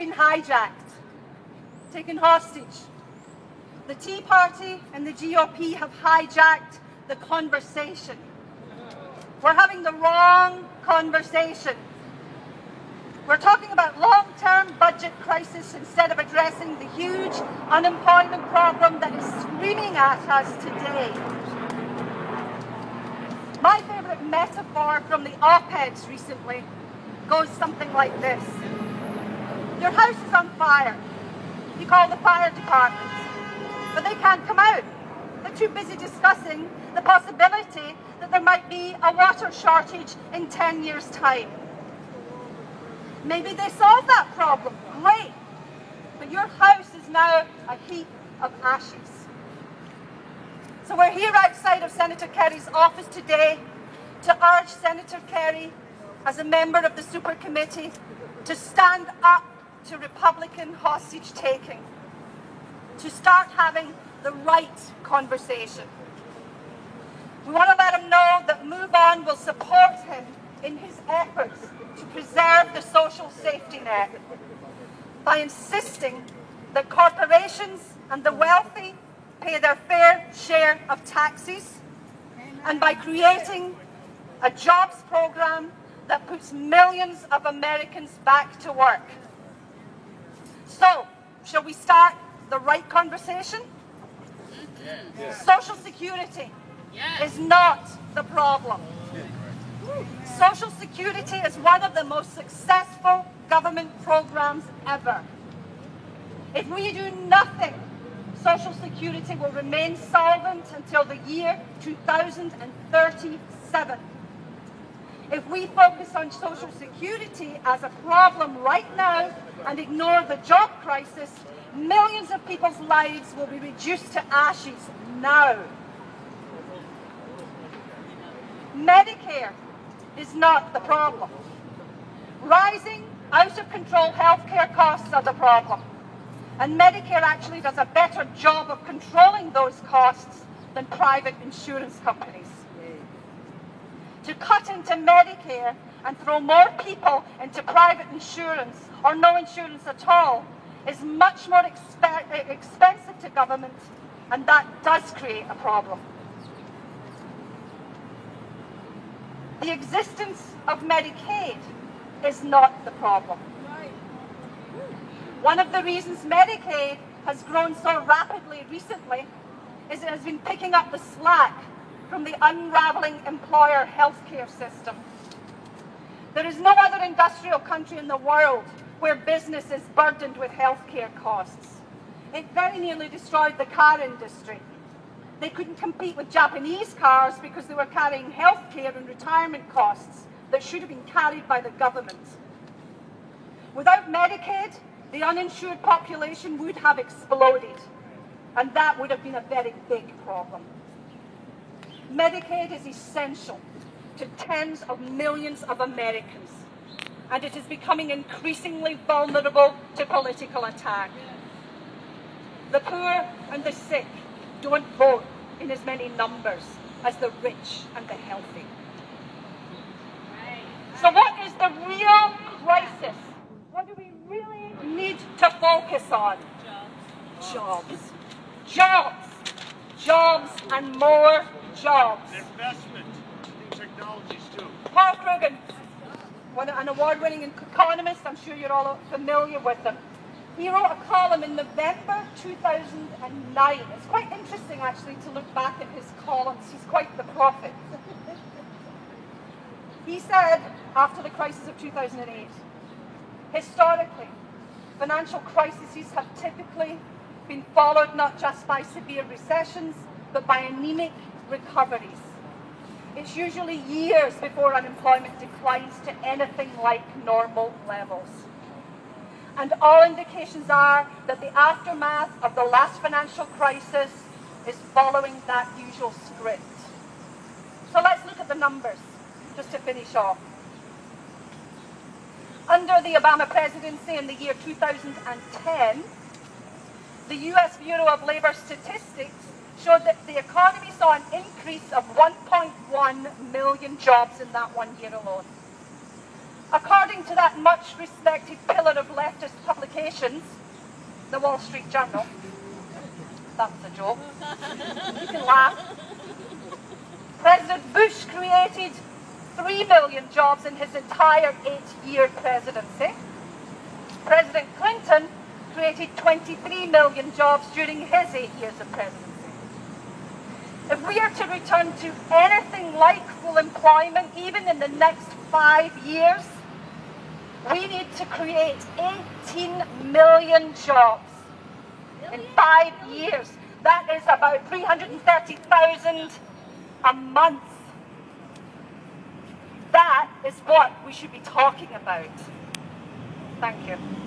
been hijacked, taken hostage. The Tea Party and the GOP have hijacked the conversation. We're having the wrong conversation. We're talking about long-term budget crisis instead of addressing the huge unemployment problem that is screaming at us today. My favourite metaphor from the op-eds recently goes something like this. Your house is on fire. You call the fire department, but they can't come out. They're too busy discussing the possibility that there might be a water shortage in 10 years' time. Maybe they solve that problem. Great. But your house is now a heap of ashes. So we're here outside of Senator Kerry's office today to urge Senator Kerry, as a member of the Super Committee, to stand up to Republican hostage-taking, to start having the right conversation. We want to let him know that Move On will support him in his efforts to preserve the social safety net by insisting that corporations and the wealthy pay their fair share of taxes, and by creating a jobs program that puts millions of Americans back to work. So, shall we start the right conversation? Yes. Social Security is not the problem. Social Security is one of the most successful government programs ever. If we do nothing, Social Security will remain solvent until the year 2037. If we focus on Social Security as a problem right now and ignore the job crisis, millions of people's lives will be reduced to ashes now. Medicare is not the problem. Rising, out-of-control healthcare costs are the problem. And Medicare actually does a better job of controlling those costs than private insurance companies. To cut into Medicare and throw more people into private insurance or no insurance at all is much more expensive to government, and that does create a problem. The existence of Medicaid is not the problem. One of the reasons Medicaid has grown so rapidly recently is it has been picking up the slack from the unraveling employer healthcare system. There is no other industrial country in the world where business is burdened with healthcare costs. It very nearly destroyed the car industry. They couldn't compete with Japanese cars because they were carrying healthcare and retirement costs that should have been carried by the government. Without Medicaid, the uninsured population would have exploded, and that would have been a very big problem. Medicaid is essential to tens of millions of Americans, and it is becoming increasingly vulnerable to political attack. The poor and the sick don't vote in as many numbers as the rich and the healthy. So what is the real crisis? What do we really need to focus on? Jobs. Jobs. Jobs and more jobs. Investment in technologies too. Paul Krugman, an award-winning economist, I'm sure you're all familiar with him. He wrote a column in November 2009. It's quite interesting, actually, to look back at his columns. He's quite the prophet. He said, after the crisis of 2008, historically, financial crises have typically been followed not just by severe recessions, but by anemic recoveries. It's usually years before unemployment declines to anything like normal levels. And all indications are that the aftermath of the last financial crisis is following that usual script. So let's look at the numbers, just to finish off. Under the Obama presidency in the year 2010, the US Bureau of Labor Statistics showed that the economy saw an increase of 1.1 million jobs in that 1 year alone. According to that much respected pillar of leftist publications, the Wall Street Journal, that was a joke, you can laugh, President Bush created 3 million jobs in his entire 8-year presidency. President Clinton created 23 million jobs during his 8 years of presidency. If we are to return to anything like full employment, even in the next 5 years, we need to create 18 million jobs in 5 years. That is about 330,000 a month. That is what we should be talking about. Thank you.